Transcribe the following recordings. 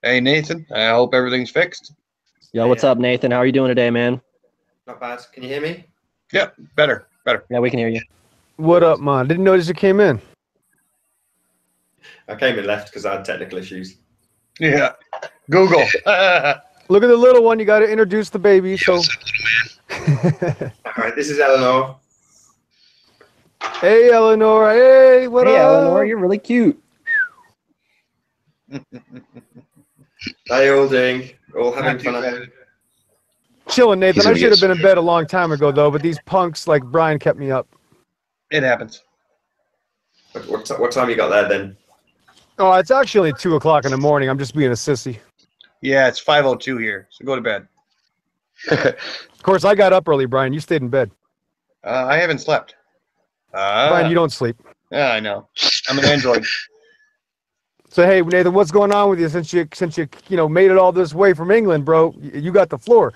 Hey, Nathan. I hope everything's fixed. Yo, what's up, Nathan? How are you doing today, man? Not bad. Can you hear me? Yep, better. Yeah, we can hear you. What up, man? Didn't notice you came in. I came and left because I had technical issues. Yeah. Google. Look at the little one. You got to introduce the baby. So, All right, this is Eleanor. hey, Eleanor. Hey, what Hey, up? Eleanor, you're really cute. How you all doing? All having fun? Chilling, Nathan. He's I gonna should get have been in bed a long time ago, though. But these punks like Brian kept me up. It happens. What time you got there then? Oh, it's actually only 2 o'clock in the morning. I'm just being a sissy. Yeah, it's 5:02 here, so go to bed. Of course, I got up early, Brian. You stayed in bed. I haven't slept. Brian, you don't sleep. Yeah, I know. I'm an android. So, hey, Nathan, what's going on with you since you made it all this way from England, bro? You got the floor.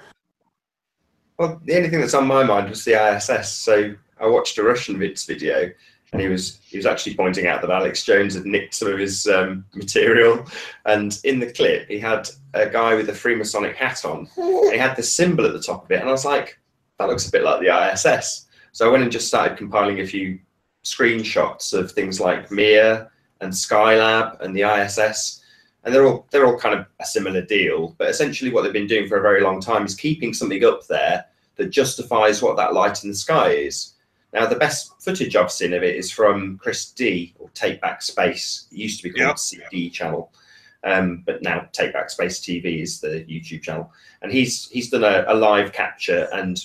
Well, the only thing that's on my mind was the ISS. So I watched a Russian video, and he was actually pointing out that Alex Jones had nicked some of his material. And in the clip, he had a guy with a Freemasonic hat on. He had this symbol at the top of it, and I was like, that looks a bit like the ISS. So I went and just started compiling a few screenshots of things like Mir and Skylab and the ISS, and they're all kind of a similar deal. But essentially, what they've been doing for a very long time is keeping something up there that justifies what that light in the sky is. Now, the best footage I've seen of it is from Chris D, or Take Back Space. It used to be called CD channel, but now Take Back Space TV is the YouTube channel. And he's done a live capture, and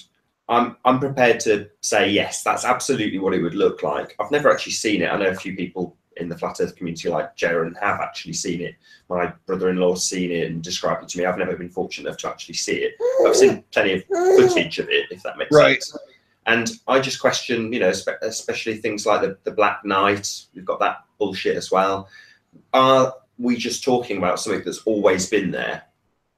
I'm prepared to say yes, that's absolutely what it would look like. I've never actually seen it. I know a few people in the flat Earth community like Jaron have actually seen it. My brother-in-law's seen it and described it to me. I've never been fortunate enough to actually see it. I've seen plenty of footage of it, if that makes sense. And I just question, especially things like the Black Knight. We've got that bullshit as well. Are we just talking about something that's always been there?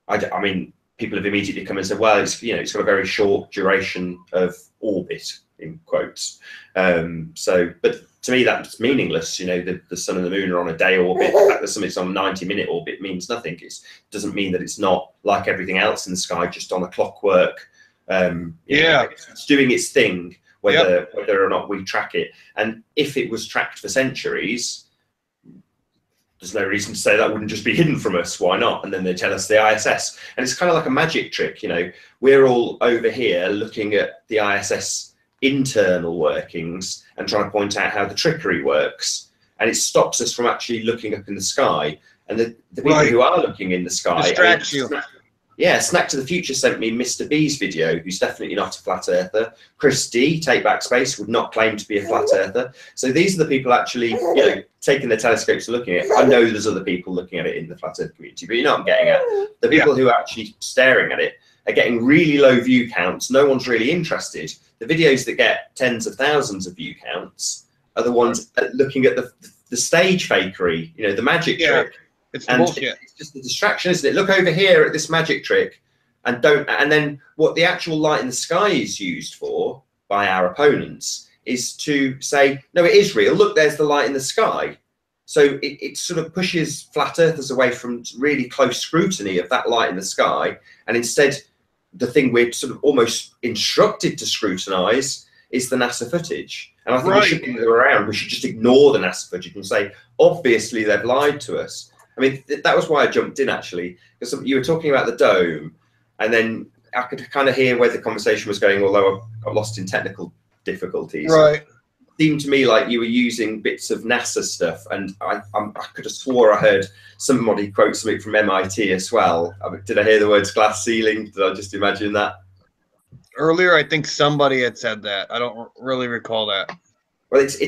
I mean, people have immediately come and said, well, it's got a very short duration of orbit, in quotes. But to me, that's meaningless. The sun and the moon are on a day orbit. The fact that something's on a 90-minute orbit means nothing. It doesn't mean that it's not like everything else in the sky, just on a clockwork. It's doing its thing, whether or not we track it. And if it was tracked for centuries, there's no reason to say that wouldn't just be hidden from us. Why not? And then they tell us the ISS. And it's kind of like a magic trick. We're all over here looking at the ISS internal workings and trying to point out how the trickery works, and it stops us from actually looking up in the sky. And the people who are looking in the sky distracts you. Yeah, Snack to the Future sent me Mr. B's video, who's definitely not a flat earther. Chris D, Take Back Space, would not claim to be a flat earther. So these are the people actually taking their telescopes and looking at it. I know there's other people looking at it in the flat earth community, but you know what I'm getting at. The people who are actually staring at it are getting really low view counts. No one's really interested. The videos that get tens of thousands of view counts are the ones looking at the stage fakery, the magic trick. It's the bullshit. It's just the distraction, isn't it? Look over here at this magic trick, and then what the actual light in the sky is used for by our opponents is to say, no, it is real. Look, there's the light in the sky. So it sort of pushes flat earthers away from really close scrutiny of that light in the sky, and instead, the thing we're sort of almost instructed to scrutinize is the NASA footage. And I think we shouldn't go around. We should just ignore the NASA footage and say, obviously, they've lied to us. I mean, that was why I jumped in, actually, because you were talking about the dome, and then I could kind of hear where the conversation was going, although I got lost in technical difficulties. Right. It seemed to me like you were using bits of NASA stuff, and I could have swore I heard somebody quote something from MIT as well. Did I hear the words glass ceiling? Did I just imagine that? Earlier, I think somebody had said that. I don't really recall that. Well, it's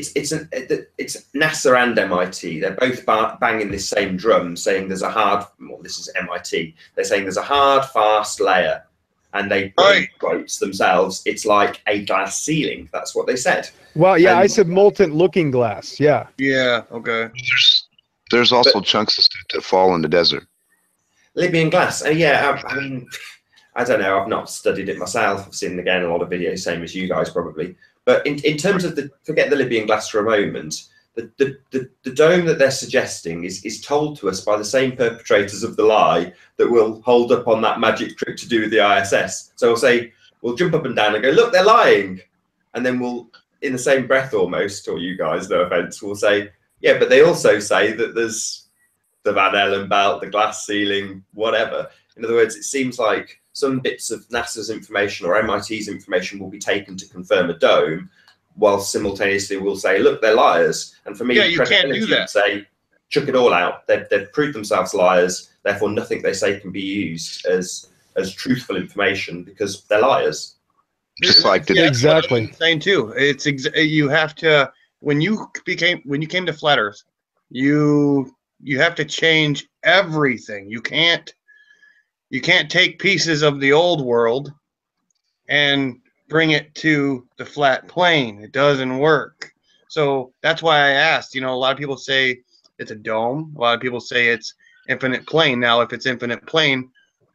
NASA and MIT. They're both banging this same drum, saying there's a hard. Well, this is MIT. They're saying there's a hard, fast layer, and they quotes themselves. It's like a glass ceiling. That's what they said. Well, yeah, I said molten looking glass. Yeah. Yeah. Okay. There's also chunks of stuff that fall in the desert. Libyan glass. Yeah. I mean, I don't know. I've not studied it myself. I've seen again a lot of videos, same as you guys probably. But in terms of forget the Libyan glass for a moment, The dome that they're suggesting is told to us by the same perpetrators of the lie that will hold up on that magic trick to do with the ISS. So we'll jump up and down and go, look, they're lying. And then we'll, in the same breath almost, or you guys, no offense, will say, yeah, but they also say that there's the Van Allen belt, the glass ceiling, whatever. In other words, it seems like some bits of NASA's information or MIT's information will be taken to confirm a dome, while simultaneously we'll say, look, they're liars. And for me, you can't do that. Would say, chuck it all out. They've proved themselves liars. Therefore, nothing they say can be used as truthful information because they're liars. Just like the exactly saying too. It's you have to when you came to flat Earth, you have to change everything. You can't take pieces of the old world and bring it to the flat plane. It doesn't work. So that's why I asked. A lot of people say it's a dome. A lot of people say it's infinite plane. Now, if it's infinite plane,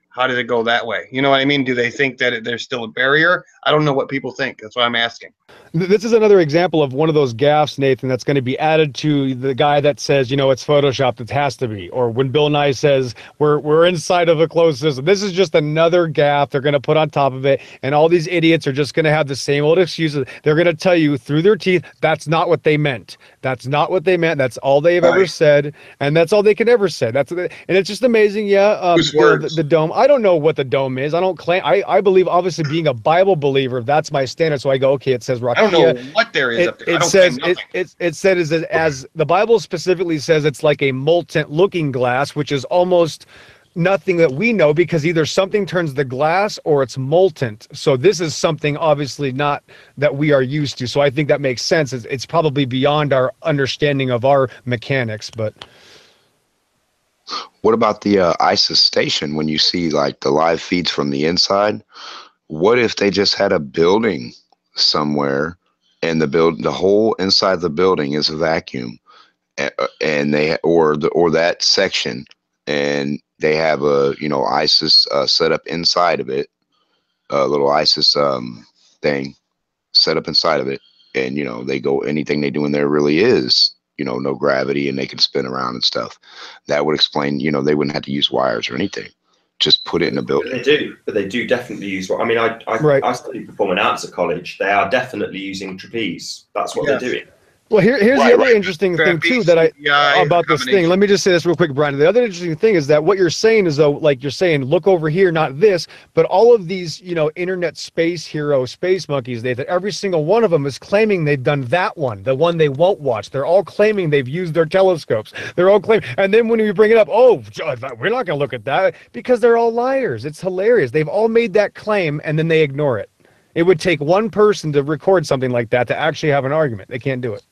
how does it go that way? You know what I mean? Do they think that there's still a barrier? I don't know what people think. That's what I'm asking. This is another example of one of those gaffes, Nathan, that's going to be added to the guy that says, it's Photoshopped, it has to be. Or when Bill Nye says, we're inside of a closed system. This is just another gaffe they're going to put on top of it. And all these idiots are just going to have the same old excuses. They're going to tell you through their teeth, that's not what they meant. That's not what they meant. That's all they've ever said. And that's all they can ever say. And it's just amazing. Yeah. The dome. I don't know what the dome is. I don't claim. I believe, obviously, being a Bible believer, that's my standard. So I go, okay, it says rock. I don't know what there is up there. It says it said as the Bible specifically says it's like a molten looking glass, which is almost nothing that we know because either something turns the glass or it's molten. So this is something obviously not that we are used to. So I think that makes sense. It's probably beyond our understanding of our mechanics. But what about the ISIS station? When you see like the live feeds from the inside, what if they just had a building somewhere and the whole inside the building is a vacuum, and or that section, and they have a ISIS set up inside of it, a little ISIS thing set up inside of it, and they go, anything they do in there really is no gravity, and they can spin around and stuff. That would explain, they wouldn't have to use wires or anything. Just put it in a building. But they do definitely use. I mean, I studied performing arts at college. They are definitely using trapeze. That's what they're doing. Well, here's the other interesting thing too that about this thing. Let me just say this real quick, Brian. The other interesting thing is that what you're saying is, though, like you're saying, look over here, not this, but all of these, internet space hero, space monkeys, that every single one of them is claiming they've done that one, the one they won't watch. They're all claiming they've used their telescopes. They're all claiming, and then when you bring it up, oh, we're not going to look at that because they're all liars. It's hilarious. They've all made that claim and then they ignore it. It would take one person to record something like that to actually have an argument. They can't do it.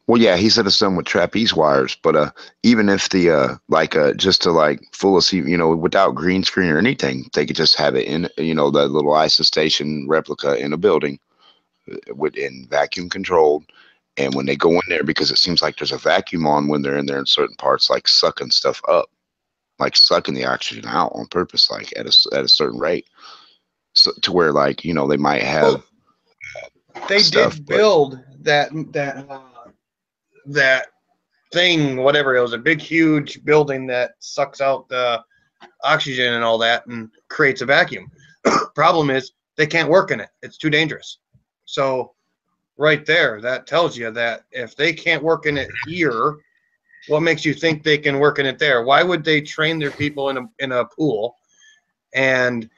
Well, yeah, he said it's done with trapeze wires, but even if the just to full of without green screen or anything, they could just have it in the little ISIS station replica in a building in vacuum controlled, and when they go in there, because it seems like there's a vacuum on when they're in there in certain parts, like sucking stuff up, like sucking the oxygen out on purpose, like at a certain rate, so to where they might have. They did build that thing, whatever it was, a big, huge building that sucks out the oxygen and all that and creates a vacuum. Problem is, they can't work in it. It's too dangerous. So right there, that tells you that if they can't work in it here, what makes you think they can work in it there? Why would they train their people in a pool? And,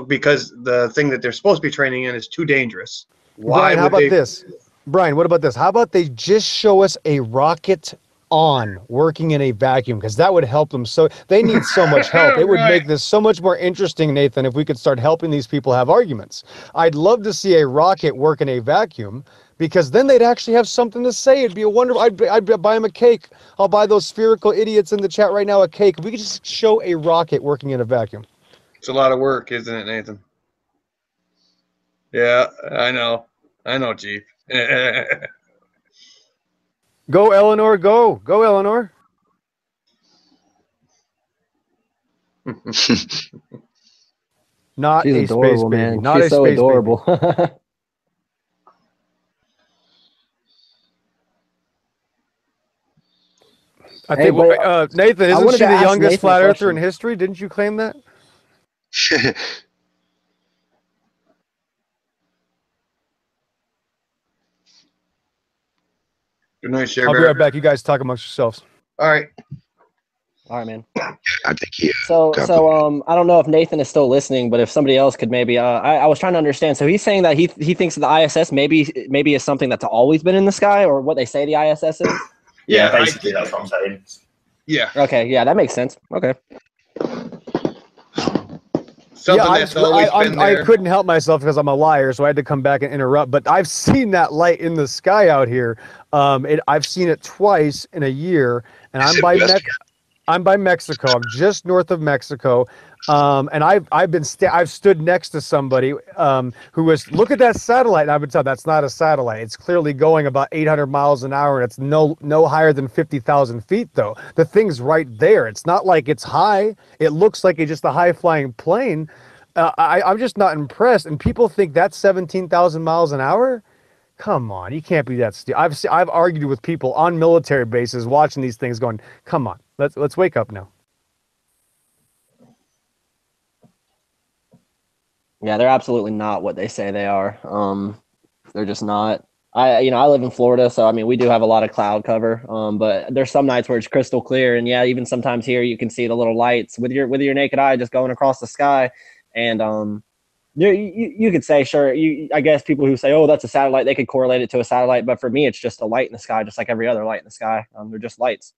because the thing that they're supposed to be training in is too dangerous. Why? How about this? Brian, what about this? How about they just show us a rocket on working in a vacuum? Because that would help them. So they need so much help. It would make this so much more interesting, Nathan, if we could start helping these people have arguments. I'd love to see a rocket work in a vacuum, because then they'd actually have something to say. It'd be a wonderful. I'd buy them a cake. I'll buy those spherical idiots in the chat right now a cake. If we could just show a rocket working in a vacuum. It's a lot of work, isn't it, Nathan? Yeah, I know, Chief. Go, Eleanor, go, Eleanor. Not She's a adorable, space baby. man. Not She's a so space adorable. Baby. I Hey, think, but Nathan, I isn't wanted she to the ask youngest Nathan a flat earther in question. history? Didn't you claim that? Good night, Share I'll be Bear. right back. You guys talk amongst yourselves. All right. All right, man. I think he. So, God so I don't know if Nathan is still listening, but if somebody else could maybe, I was trying to understand. So he's saying that he thinks that the ISS maybe is something that's always been in the sky, or what they say the ISS is. Yeah, Yeah, basically that's what I'm saying. Yeah. Okay, yeah, that makes sense. Okay. Something that's always been I there. couldn't help myself because I'm a liar, so I had to come back and interrupt. But I've seen that light in the sky out here. I've seen it twice in a year, and Is it West? I'm by Mexico. I'm just north of Mexico. And I've stood next to somebody who was, look at that satellite, and I would tell that's not a satellite. It's clearly going about 800 miles an hour, and it's no higher than 50,000 feet though. The thing's right there. It's not like it's high. It looks like it's just a high flying plane. I'm just not impressed. And people think that's 17,000 miles an hour. Come on, you can't be that stupid. I've argued with people on military bases watching these things, going, "Come on, let's wake up now." Yeah, they're absolutely not what they say they are. They're just not. I live in Florida, so I mean, we do have a lot of cloud cover. But there's some nights where it's crystal clear, and yeah, even sometimes here you can see the little lights with your naked eye just going across the sky, and you could say sure. I guess people who say, oh, that's a satellite, they could correlate it to a satellite, but for me, it's just a light in the sky, just like every other light in the sky. They're just lights.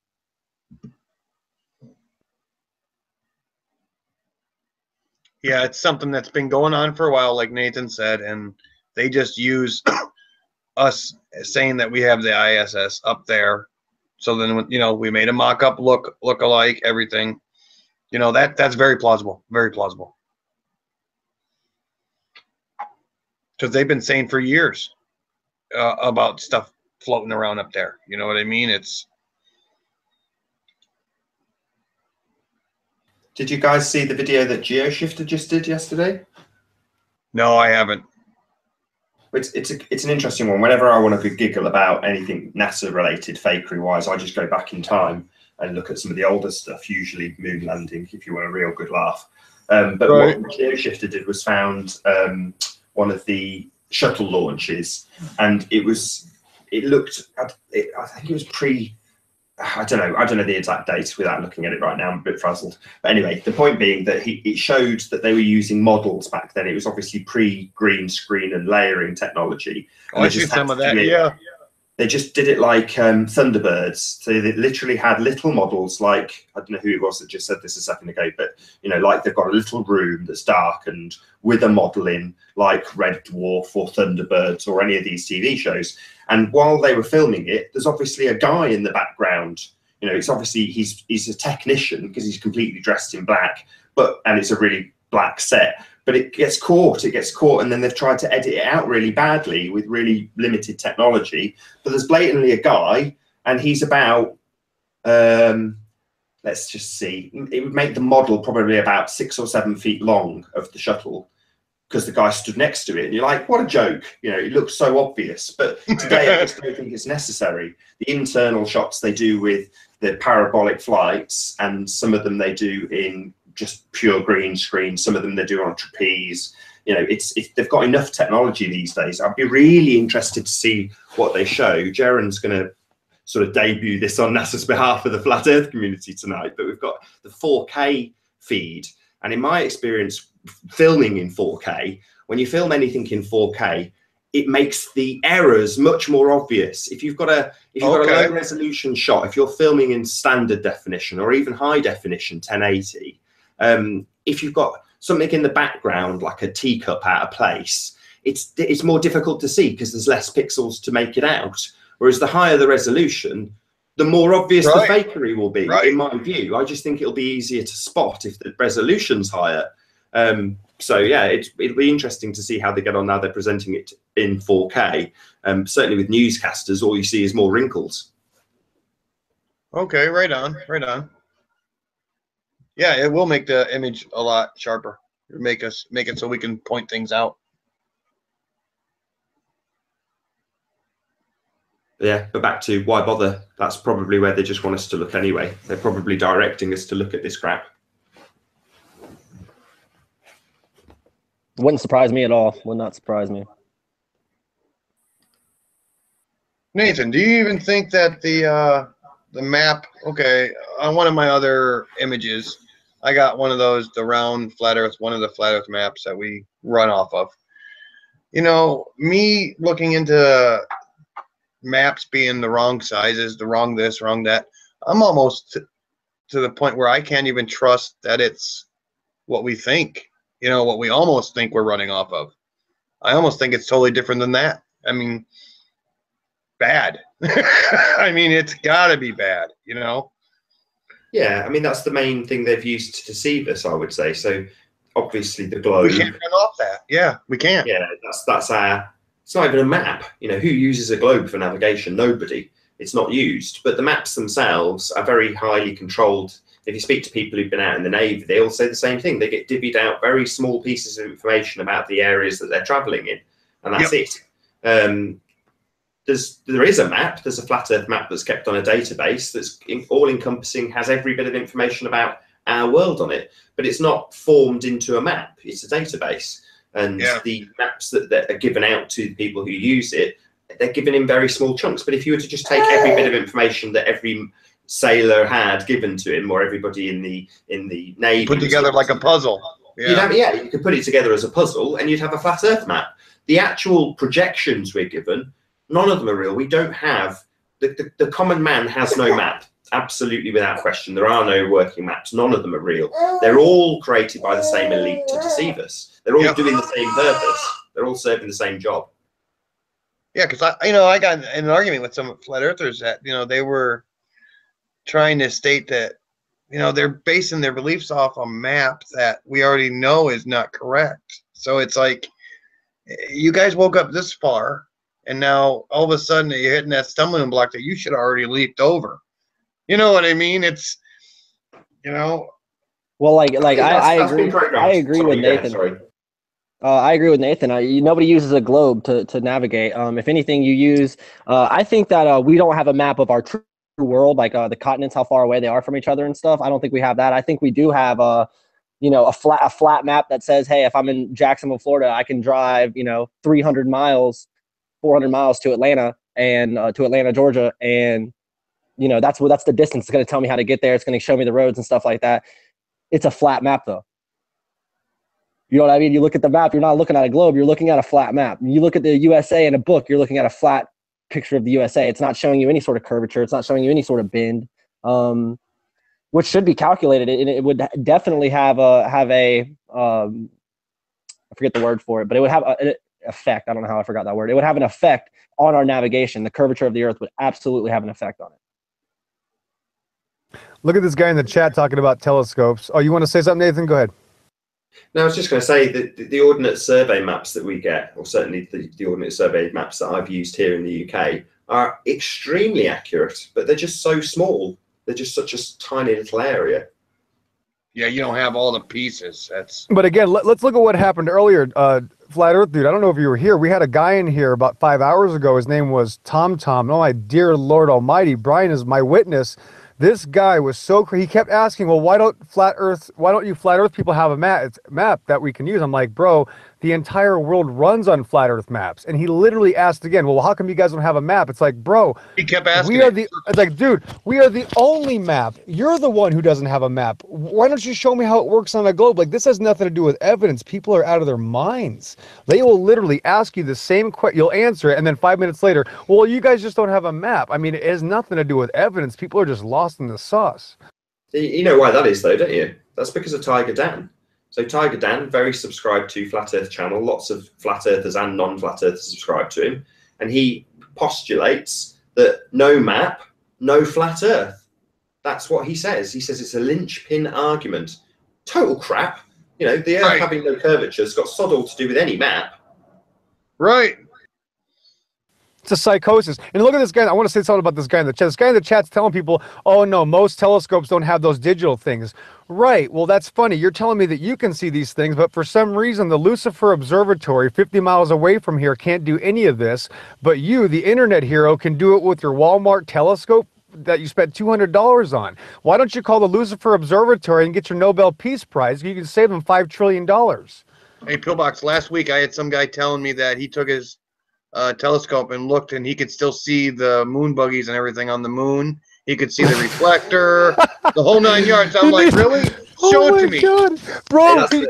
Yeah, it's something that's been going on for a while, like Nathan said, and they just use us saying that we have the ISS up there. So then, we made a mock-up look alike, everything. That's very plausible, very plausible. Because they've been saying for years about stuff floating around up there. You know what I mean? Did you guys see the video that GeoShifter just did yesterday? No, I haven't. It's an interesting one. Whenever I want to giggle about anything NASA related, fakery wise, I just go back in time and look at some of the older stuff, usually moon landing, if you want a real good laugh. But Right. what GeoShifter did was found one of the shuttle launches, and I think it was I don't know the exact date without looking at it right now. I'm a bit frazzled. But anyway, the point being that it showed that they were using models back then. It was obviously pre-green screen and layering technology. And I see some of that, yeah. They just did it like Thunderbirds. So they literally had little models like, I don't know who it was that just said this a second ago, but, like they've got a little room that's darkened with a model in like Red Dwarf or Thunderbirds or any of these TV shows. And while they were filming it, there's obviously a guy in the background. It's obviously he's a technician because he's completely dressed in black, and it's a really black set. But it gets caught, and then they've tried to edit it out really badly with really limited technology. But there's blatantly a guy, and he's about, let's just see, it would make the model probably about 6 or 7 feet long of the shuttle, because the guy stood next to it, and you're like, what a joke. It looks so obvious. But today, I just don't think it's necessary. The internal shots they do with the parabolic flights, and some of them they do in just pure green screen. Some of them they do on trapeze. They've got enough technology these days. I'd be really interested to see what they show. Jaren's going to sort of debut this on NASA's behalf of the flat Earth community tonight. But we've got the 4K feed, and in my experience, filming in 4K, when you film anything in 4K, it makes the errors much more obvious. If you've got a low resolution shot, if you're filming in standard definition or even high definition 1080, if you've got something in the background like a teacup out of place, it's more difficult to see because there's less pixels to make it out. Whereas the higher the resolution, the more obvious the fakery will be, in my view. I just think it'll be easier to spot if the resolution's higher. So yeah, it'll be interesting to see how they get on now they're presenting it in 4K. Certainly with newscasters, all you see is more wrinkles. Okay, right on. Yeah, it will make the image a lot sharper. Make it so we can point things out. Yeah, but back to why bother? That's probably where they just want us to look anyway. They're probably directing us to look at this crap. Wouldn't surprise me at all. Would not surprise me. Nathan, do you even think that the map? Okay, on one of my other images, I got one of those, the round flat Earth, one of the flat Earth maps that we run off of. You know, me looking into maps being the wrong sizes, the wrong this, wrong that, I'm almost to the point where I can't even trust that it's what we think. You know, what we almost think we're running off of. I almost think it's totally different than that. I mean, bad. I mean, it's got to be bad, you know? Yeah, I mean, that's the main thing they've used to deceive us, I would say. So obviously the globe. We can't run off that. Yeah, we can't. Yeah, that's our, it's not even a map. You know, who uses a globe for navigation? Nobody. It's not used. But the maps themselves are very highly controlled. If you speak to people who've been out in the Navy, they all say the same thing. They get divvied out very small pieces of information about the areas that they're traveling in, and that's it. There is a map. There's a flat Earth map that's kept on a database that's all-encompassing, has every bit of information about our world on it, but it's not formed into a map. It's a database, and the maps that are given out to the people who use it, they're given in very small chunks. But if you were to just take every bit of information that every sailor had given to him, or everybody in the Navy, put together like a puzzle. You'd have, you could put it together as a puzzle, and you'd have a flat Earth map. The actual projections we're given, none of them are real. We don't have the common man has no map. Absolutely, without question, there are no working maps. None of them are real. They're all created by the same elite to deceive us. They're all doing the same purpose. They're all serving the same job. Yeah, because I got in an argument with some flat earthers that they were trying to state that they're basing their beliefs off a map that we already know is not correct. So it's like, you guys woke up this far, and now all of a sudden you're hitting that stumbling block that you should have already leaped over. You know what I mean? It's well, I agree with Nathan. I agree with Nathan. Nobody uses a globe to navigate. If anything, you use. I think that we don't have a map of our true world, like the continents, how far away they are from each other and stuff. I don't think we have that. I think we do have a flat map that says, hey, if I'm in Jacksonville, Florida, I can drive 300 miles, 400 miles to Atlanta and to Atlanta, Georgia, and that's the distance. It's going to tell me how to get there. It's going to show me the roads and stuff like that. It's a flat map, though. You know what I mean? You look at the map, you're not looking at a globe, you're looking at a flat map. You look at the USA in a book, you're looking at a flat picture of the USA. It's not showing you any sort of curvature. It's not showing you any sort of bend, which should be calculated. It would definitely have a I forget the word for it, but it would have an effect. I don't know how I forgot that word. It would have an effect on our navigation. The curvature of the Earth would absolutely have an effect on it. Look at this guy in the chat talking about telescopes. Oh, you want to say something, Nathan? Go ahead. No, I was just going to say that the Ordnance Survey maps that we get, or certainly the Ordnance Survey maps that I've used here in the UK, are extremely accurate, but they're just so small. They're just such a tiny little area. Yeah, you don't have all the pieces. But again, let's look at what happened earlier. Flat Earth dude, I don't know if you were here. We had a guy in here about 5 hours ago. His name was Tom. Oh, my dear Lord Almighty. Brian is my witness. This guy was so crazy. He kept asking, well, why don't you flat Earth people have a map that we can use? I'm like, bro, the entire world runs on flat Earth maps. And he literally asked again, well, how come you guys don't have a map? It's like, bro, he kept asking. It's like, dude, we are the only map. You're the one who doesn't have a map. Why don't you show me how it works on a globe? Like, this has nothing to do with evidence. People are out of their minds. They will literally ask you the same question. You'll answer it. And then 5 minutes later, well, you guys just don't have a map. I mean, it has nothing to do with evidence. People are just lost in the sauce. You know why that is, though, don't you? That's because of Tiger Dan. So Tiger Dan, very subscribed to Flat Earth channel. Lots of flat earthers and non-flat earthers subscribe to him. And he postulates that no map, no flat Earth. That's what he says. He says it's a linchpin argument. Total crap. The Earth having no curvature has got sod all to do with any map. Right. It's a psychosis. And look at this guy. I want to say something about this guy in the chat. This guy in the chat's telling people, oh, no, most telescopes don't have those digital things. Right. Well, that's funny. You're telling me that you can see these things, but for some reason, the Lucifer Observatory 50 miles away from here can't do any of this. But you, the internet hero, can do it with your Walmart telescope that you spent $200 on. Why don't you call the Lucifer Observatory and get your Nobel Peace Prize? You can save them $5 trillion. Hey, Pillbox, last week I had some guy telling me that he took his telescope and looked, and he could still see the moon buggies and everything on the moon. He could see the reflector, the whole 9 yards. I'm like, really? Show it to me. God. Bro, Hey,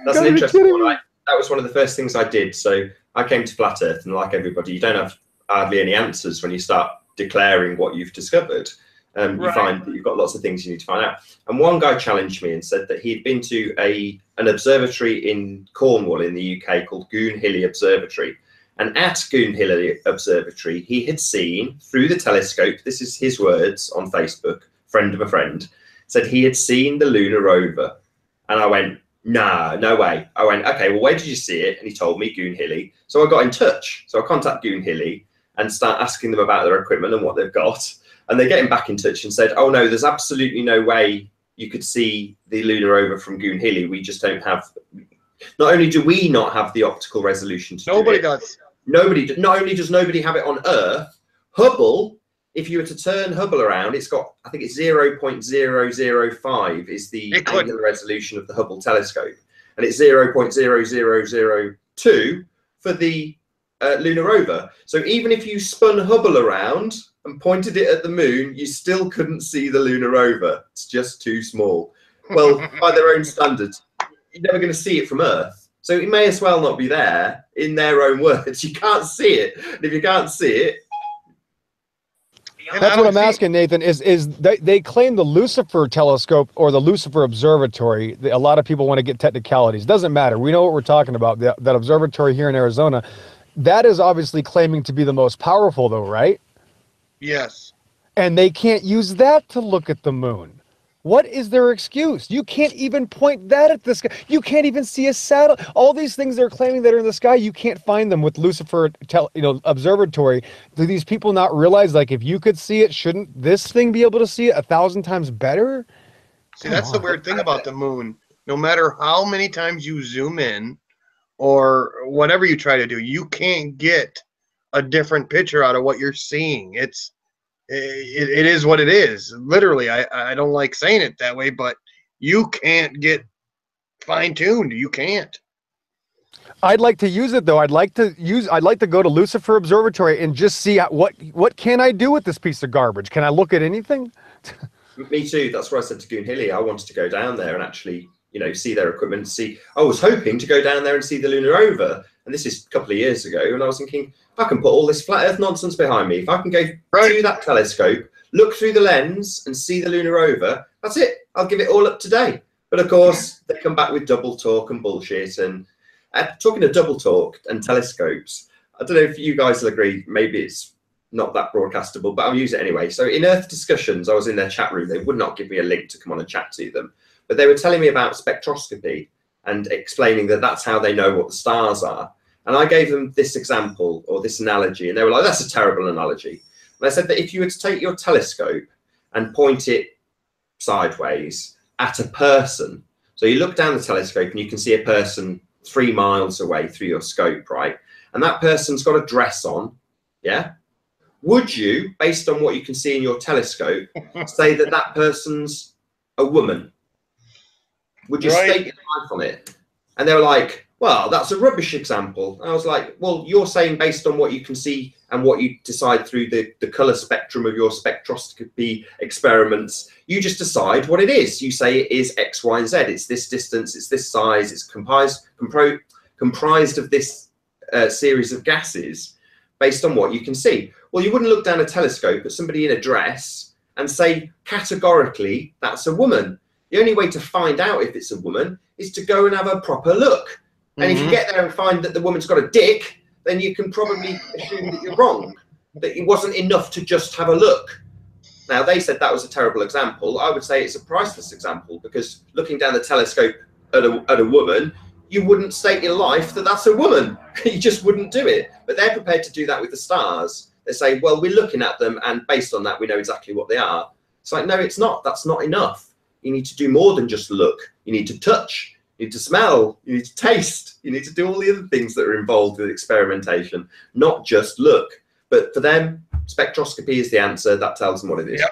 that's an interesting one. That was one of the first things I did. So I came to Flat Earth, and like everybody, you don't have hardly any answers when you start declaring what you've discovered. You find that you've got lots of things you need to find out. And one guy challenged me and said that he'd been to an observatory in Cornwall in the UK called Goonhilly Observatory. And at Goonhilly Observatory, he had seen through the telescope, this is his words on Facebook, friend of a friend, said he had seen the lunar rover. And I went, nah, no way. I went, okay, well, where did you see it? And he told me Goonhilly. So I got in touch. So I contact Goonhilly and start asking them about their equipment and what they've got. And they're getting back in touch and said, oh, no, there's absolutely no way you could see the lunar rover from Goonhilly. We just don't have, not only do we not have the optical resolution to do it. Nobody does. Not only does nobody have it on Earth, Hubble, if you were to turn Hubble around, it's got, I think it's 0.005 is the angular resolution of the Hubble telescope. And it's 0.0002 for the lunar rover. So even if you spun Hubble around and pointed it at the moon, you still couldn't see the lunar rover. It's just too small. Well, by their own standards, you're never going to see it from Earth. So it may as well not be there. In their own words, you can't see it. And if you can't see it, that's what I'm asking, Nathan. Is they claim the Lucifer telescope or the Lucifer Observatory? A lot of people want to get technicalities. Doesn't matter. We know what we're talking about. That observatory here in Arizona, that is obviously claiming to be the most powerful, though, right? Yes. And they can't use that to look at the moon. What is their excuse? You can't even point that at the sky. You can't even see a satellite. All these things they're claiming that are in the sky, you can't find them with Lucifer, Observatory. Do these people not realize, like, if you could see it, shouldn't this thing be able to see it 1,000 times better? See, that's the weird thing about the moon. No matter how many times you zoom in or whatever you try to do, you can't get a different picture out of what you're seeing. It is what it is. Literally, I don't like saying it that way, but you can't get fine-tuned. You can't. I'd like to use it, though. I'd like to go to Lucifer Observatory and just see what can I do with this piece of garbage? Can I look at anything? Me too. That's what I said to Goonhilly. I wanted to go down there and actually, see their equipment. I was hoping to go down there and see the lunar rover. And this is a couple of years ago. And I was thinking, if I can put all this flat Earth nonsense behind me, if I can go to that telescope, look through the lens and see the lunar rover, that's it. I'll give it all up today. But of course, they come back with double talk and bullshit. And talking of double talk and telescopes, I don't know if you guys will agree. Maybe it's not that broadcastable, but I'll use it anyway. So in Earth Discussions, I was in their chat room. They would not give me a link to come on and chat to them. But they were telling me about spectroscopy and explaining that that's how they know what the stars are. And I gave them this example or this analogy, and they were like, that's a terrible analogy. And I said that if you were to take your telescope and point it sideways at a person, so you look down the telescope and you can see a person 3 miles away through your scope, right? And that person's got a dress on, yeah? Would you, based on what you can see in your telescope, say that that person's a woman? Would you stake your life on it? And they were like, well, that's a rubbish example. I was like, well, you're saying based on what you can see and what you decide through the color spectrum of your spectroscopy experiments, you just decide what it is. You say it is X, Y, and Z. It's this distance, it's this size, it's comprised of this series of gases based on what you can see. Well, you wouldn't look down a telescope at somebody in a dress and say categorically that's a woman. The only way to find out if it's a woman is to go and have a proper look. And if you get there and find that the woman's got a dick, then you can probably assume that you're wrong, that it wasn't enough to just have a look. Now, they said that was a terrible example. I would say it's a priceless example, because looking down the telescope at a woman, you wouldn't stake your life that that's a woman. You just wouldn't do it. But they're prepared to do that with the stars. They say, well, we're looking at them, and based on that, we know exactly what they are. It's like, no, it's not. That's not enough. You need to do more than just look. You need to touch. You need to smell. You need to taste. You need to do all the other things that are involved with experimentation, not just look. But for them, spectroscopy is the answer. That tells them what it is. Yep.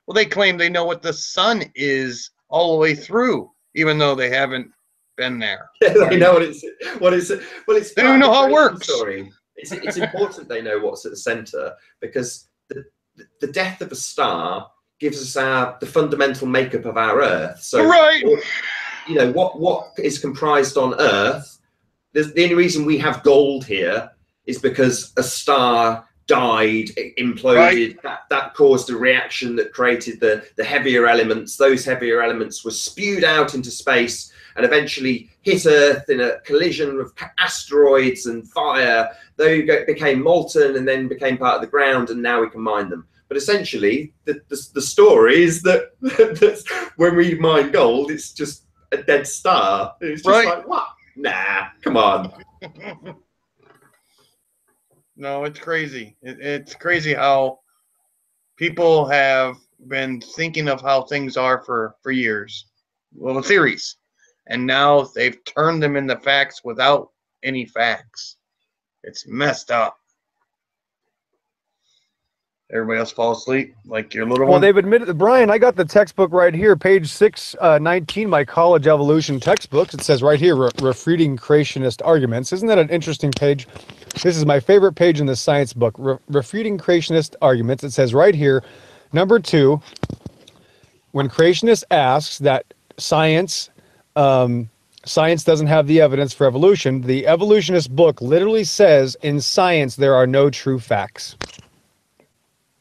Well, they claim they know what the sun is all the way through, even though they haven't been there. Yeah, they know what it's. Well, it's. They don't know how it works. Story. It's important they know what's at the center, because the death of a star gives us the fundamental makeup of our Earth. So, right. You know what is comprised on Earth. The only reason we have gold here is because a star died, it imploded. Right. That caused a reaction that created the heavier elements. Those heavier elements were spewed out into space and eventually hit Earth in a collision with asteroids and fire. They became molten and then became part of the ground, and now we can mine them. But essentially, the story is that when we mine gold, it's just a dead star. It's just like, what? Nah, come on. No, it's crazy. It's crazy how people have been thinking of how things are for years. Well, theories. And now they've turned them into facts without any facts. It's messed up. Everybody else fall asleep like your little one? Well, they've admitted, Brian, I got the textbook right here, page 619, my college evolution textbooks. It says right here, refuting creationist arguments. Isn't that an interesting page? This is my favorite page in the science book, refuting creationist arguments. It says right here, number 2, when creationist asks that science doesn't have the evidence for evolution, the evolutionist book literally says in science there are no true facts.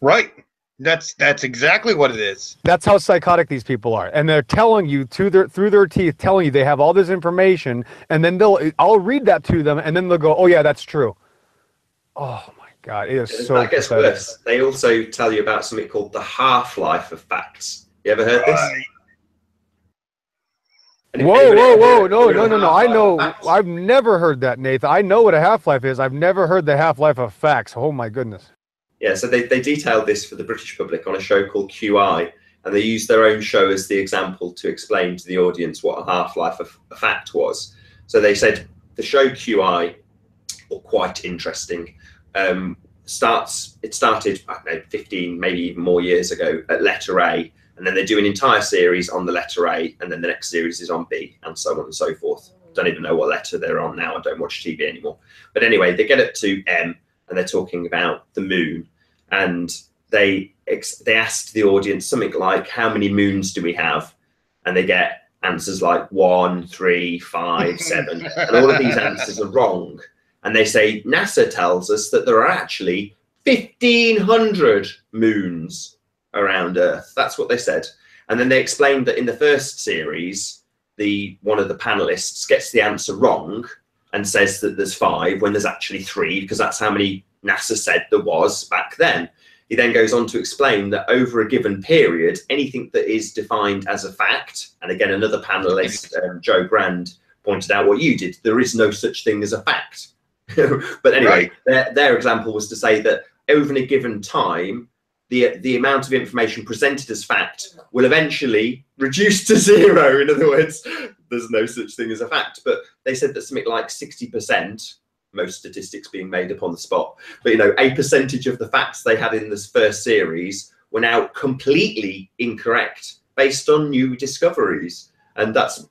Right. That's exactly what it is. That's how psychotic these people are, and they're telling you through their teeth, telling you they have all this information, and then I'll read that to them, and then they'll go, "Oh yeah, that's true." Oh my God, it is so. That gets worse. They also tell you about something called the half-life of facts. You ever heard this? Whoa! No! I know. I've never heard that, Nathan. I know what a half-life is. I've never heard the half-life of facts. Oh my goodness. Yeah, so they detailed this for the British public on a show called QI, and they used their own show as the example to explain to the audience what a half-life of a fact was. So they said the show QI, or quite interesting, it started, I don't know, 15, maybe even more years ago at letter A, and then they do an entire series on the letter A, and then the next series is on B, and so on and so forth. Don't even know what letter they're on now. I don't watch TV anymore. But anyway, they get up to M, and they're talking about the moon. And they asked the audience something like, how many moons do we have? And they get answers like 1, 3, 5, 7. And all of these answers are wrong. And they say, NASA tells us that there are actually 1,500 moons around Earth. That's what they said. And then they explained that in the first series, one of the panelists gets the answer wrong and says that there's 5 when there's actually 3, because that's how many NASA said there was back then. He then goes on to explain that over a given period, anything that is defined as a fact, and again, another panelist, Joe Grand, pointed out what you did, there is no such thing as a fact. But anyway, their example was to say that over a given time, the amount of information presented as fact will eventually reduce to 0. In other words, there's no such thing as a fact. But they said that something like 60%, most statistics being made up on the spot, but a percentage of the facts they had in this first series were now completely incorrect based on new discoveries. And that's,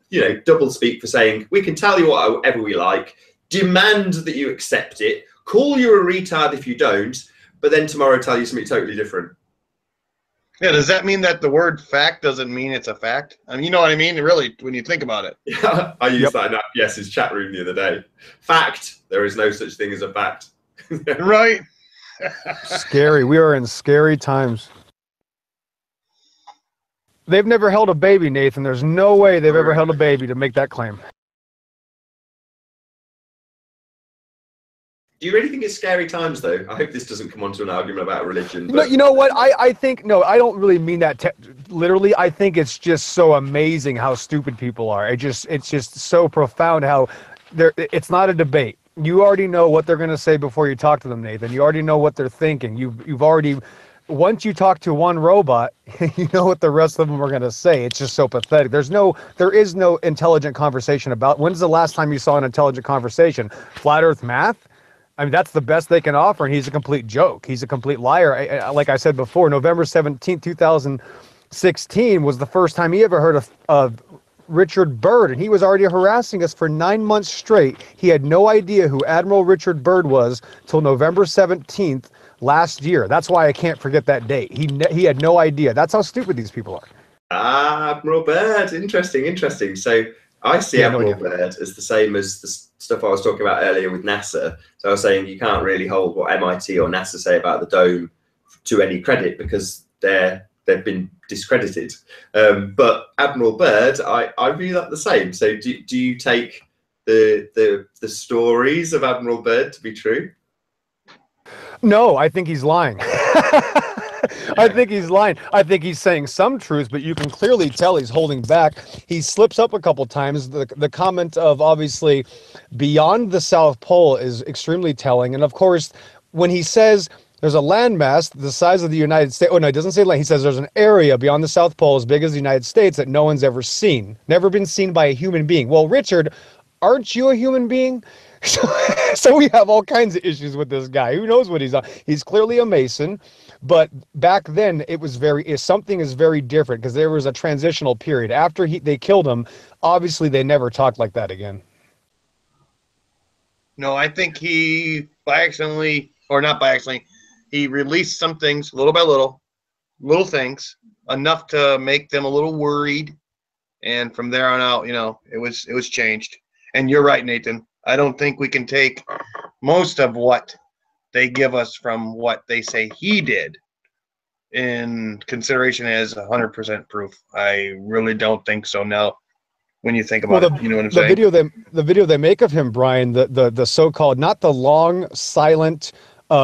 double speak for saying, we can tell you whatever we like, demand that you accept it, call you a retard if you don't, but then tomorrow tell you something totally different. Yeah, does that mean that the word fact doesn't mean it's a fact? I mean, you know what I mean? Really, when you think about it. Yeah, I used that in Yes's chat room the other day. Fact, there is no such thing as a fact. Right? Scary. We are in scary times. They've never held a baby, Nathan. There's no way they've ever held a baby to make that claim. Do you really think it's scary times, though? I hope this doesn't come onto an argument about religion. No, you know what? I think, no, I don't really mean that literally. I think it's just so amazing how stupid people are. It's just so profound how it's not a debate. You already know what they're going to say before you talk to them, Nathan. You already know what they're thinking. You've already, once you talk to one robot, you know what the rest of them are going to say. It's just so pathetic. There is no intelligent conversation about. When's the last time you saw an intelligent conversation? Flat Earth math? I mean, that's the best they can offer, and he's a complete joke. He's a complete liar. Like I said before, November 17th, 2016 was the first time he ever heard of Richard Byrd, and he was already harassing us for 9 months straight. He had no idea who Admiral Richard Byrd was till November 17th last year. That's why I can't forget that date. He had no idea. That's how stupid these people are. Admiral Byrd. Interesting. So I see Admiral Byrd as the same as the stuff I was talking about earlier with NASA. So I was saying you can't really hold what MIT or NASA say about the dome to any credit because they've been discredited. But Admiral Byrd, I view that the same. So do you take the stories of Admiral Byrd to be true? No, I think he's lying. I think he's lying. I think he's saying some truths, but you can clearly tell he's holding back. He slips up a couple times. The comment of obviously beyond the South Pole is extremely telling. And of course, when he says there's a landmass the size of the United States. Oh, no, it doesn't say land. He says there's an area beyond the South Pole as big as the United States that no one's ever seen. Never been seen by a human being. Well, Richard, aren't you a human being? So we have all kinds of issues with this guy. Who knows what he's on? He's clearly a Mason, but back then it was something is very different because there was a transitional period. After they killed him, obviously they never talked like that again. No, I think he he released some things little by little things, enough to make them a little worried. And from there on out, it was changed. And you're right, Nathan. I don't think we can take most of what they give us from what they say he did in consideration as 100% proof. I really don't think so now. When you think about it, you know what I'm saying? The video they make of him, Brian, the so-called, not the long silent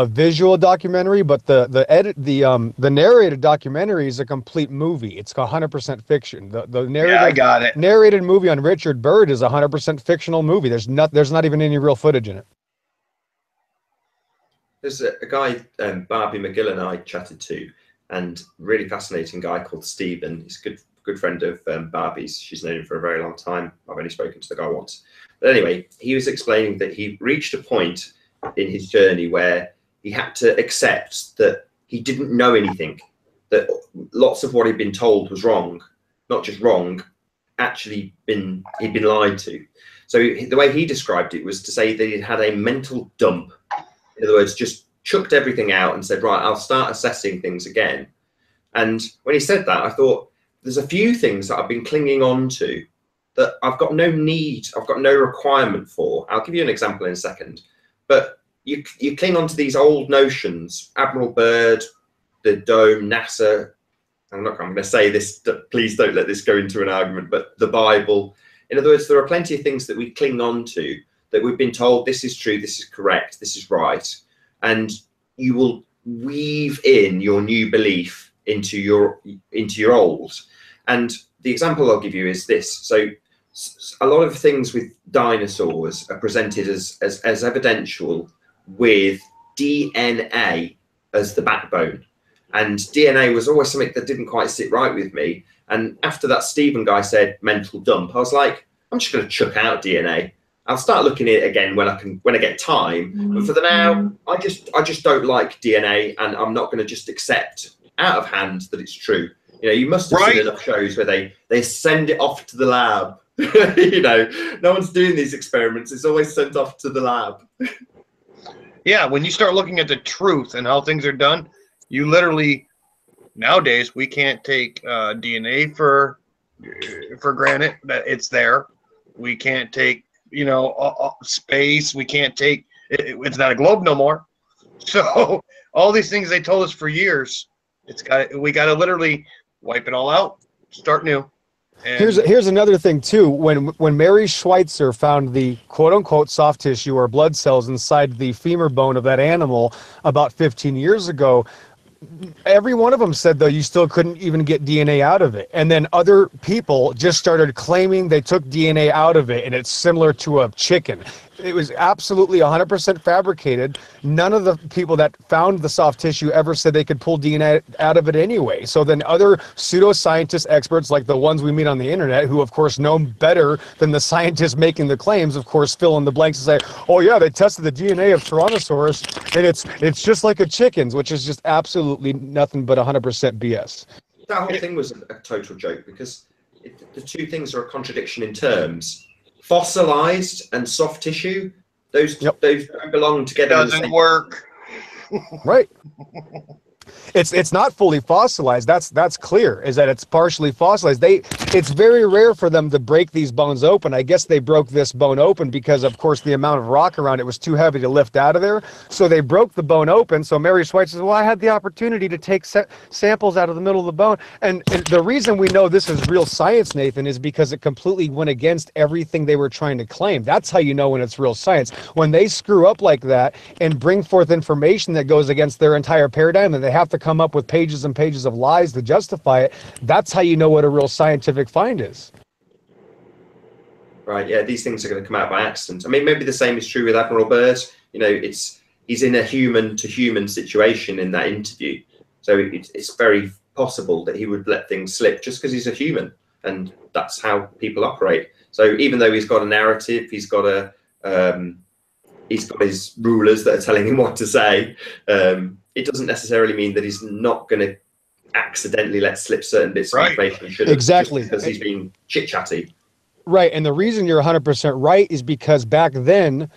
visual documentary, but the narrated documentary is a complete movie. It's 100% fiction. The narrated, I got it. Narrated movie on Richard Byrd is a 100% fictional movie. There's not even any real footage in it. There's a guy, Barbie McGill and I chatted to, and really fascinating guy called Stephen. He's a good friend of Barbie's. She's known him for a very long time. I've only spoken to the guy once. But anyway, he was explaining that he reached a point in his journey where he had to accept that he didn't know anything, that lots of what he'd been told was wrong, not just wrong, he'd been lied to. So the way he described it was to say that he'd had a mental dump. In other words, just chucked everything out and said, right, I'll start assessing things again. And when he said that, I thought, there's a few things that I've been clinging on to that I've got no need, I've got no requirement for. I'll give you an example in a second. But you cling on to these old notions, Admiral Byrd, the dome, NASA. I'm going to say this, please don't let this go into an argument, but the Bible. In other words, there are plenty of things that we cling on to that we've been told this is true, this is correct, this is right. And you will weave in your new belief into your old. And the example I'll give you is this. So a lot of things with dinosaurs are presented as evidential with DNA as the backbone. And DNA was always something that didn't quite sit right with me. And after that Stephen guy said mental dump, I was like, I'm just going to chuck out DNA. I'll start looking at it again when I get time. But for the now, I just don't like DNA, and I'm not going to just accept out of hand that it's true. You must have seen enough shows where they send it off to the lab. No one's doing these experiments. It's always sent off to the lab. Yeah, when you start looking at the truth and how things are done, you literally, nowadays, we can't take DNA for granted that it's there. We can't take, space. We can't take, it's not a globe no more. So all these things they told us for years, we got to literally wipe it all out, start new. And Here's another thing too. When Mary Schweitzer found the quote unquote soft tissue or blood cells inside the femur bone of that animal about 15 years ago, every one of them said, though, you still couldn't even get DNA out of it. And then other people just started claiming they took DNA out of it, and it's similar to a chicken. It was absolutely 100% fabricated. None of the people that found the soft tissue ever said they could pull DNA out of it anyway. So then other pseudoscientist experts, like the ones we meet on the internet, who of course know better than the scientists making the claims, of course, fill in the blanks and say, oh yeah, they tested the DNA of Tyrannosaurus, and it's just like a chicken's, which is just absolutely nothing but 100% BS. That whole thing was a total joke because the two things are a contradiction in terms. Fossilized and soft tissue, those don't belong together. Doesn't work. Right. It's not fully fossilized. That's clear. Is that it's partially fossilized. It's very rare for them to break these bones open. I guess they broke this bone open because, of course, the amount of rock around it was too heavy to lift out of there. So they broke the bone open. So Mary Schweitzer says, "Well, I had the opportunity to take samples out of the middle of the bone." And the reason we know this is real science, Nathan, is because it completely went against everything they were trying to claim. That's how you know when it's real science. When they screw up like that and bring forth information that goes against their entire paradigm, and they have to come up with pages and pages of lies to justify it, that's how you know what a real scientific find is. Right, yeah, these things are going to come out by accident. I mean, maybe the same is true with Admiral Byrd. You know, he's in a human-to-human situation in that interview. So it's very possible that he would let things slip just because he's a human, and that's how people operate. So even though he's got a narrative, he's got his rulers that are telling him what to say, it doesn't necessarily mean that he's not going to accidentally let slip certain bits of information he should have, exactly, just because he's being chit-chatty. Right, and the reason you're 100% right is because back then,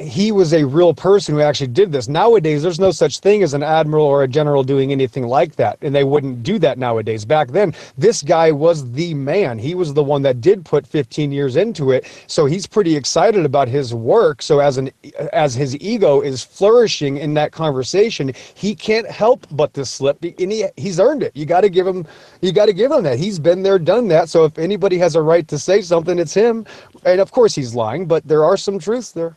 he was a real person who actually did this. Nowadays, there's no such thing as an admiral or a general doing anything like that, and they wouldn't do that nowadays. Back then, this guy was the man. He was the one that did put 15 years into it, so he's pretty excited about his work. So as his ego is flourishing in that conversation, he can't help but to slip, and he's earned it. You got to give him that. He's been there, done that. So if anybody has a right to say something, it's him. And of course, he's lying, but there are some truths there.